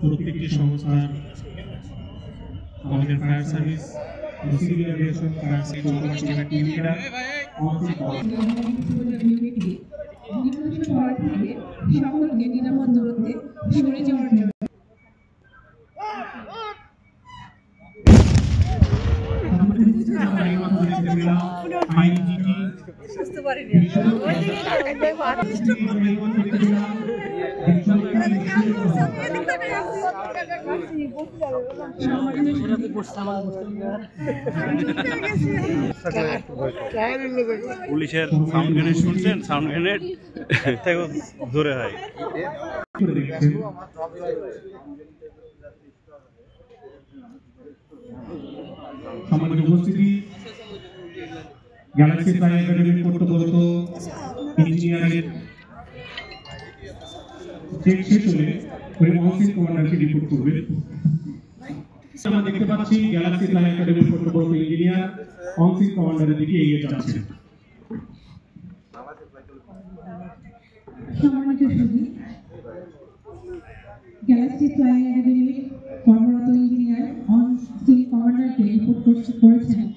প্রত্যেকটি সংস্থার আমাদের fire service, civil aviation, fire service টিমরা সকলকে নিরাপদ দূরত্বে সরে যাওয়ার জন্য পুলিশের সাউন্ড গ্রেনেড শুনছেন? সাউন্ড গ্রেনেড থেকে জোরে হয়। সম্মানিত উপস্থিতি, গ্যালাক্সি ফ্লাই একাডেমির কর্তব্যরত ইঞ্জিনিয়ারের চেক শেষ হলে মহসিন কমান্ডারকে রিপোর্ট করবে। আমরা দেখতে পাচ্ছি গ্যালাক্সি ফ্লাই একাডেমির কর্তব্যরত ইঞ্জিনিয়ার মহসিন কমান্ডারের দিকে এগিয়ে যাচ্ছে। গ্যালাক্সি ফ্লাই একাডেমির কর্মরত ইঞ্জিনিয়ার অন কমান্ডারকে রিপোর্ট করেছেন।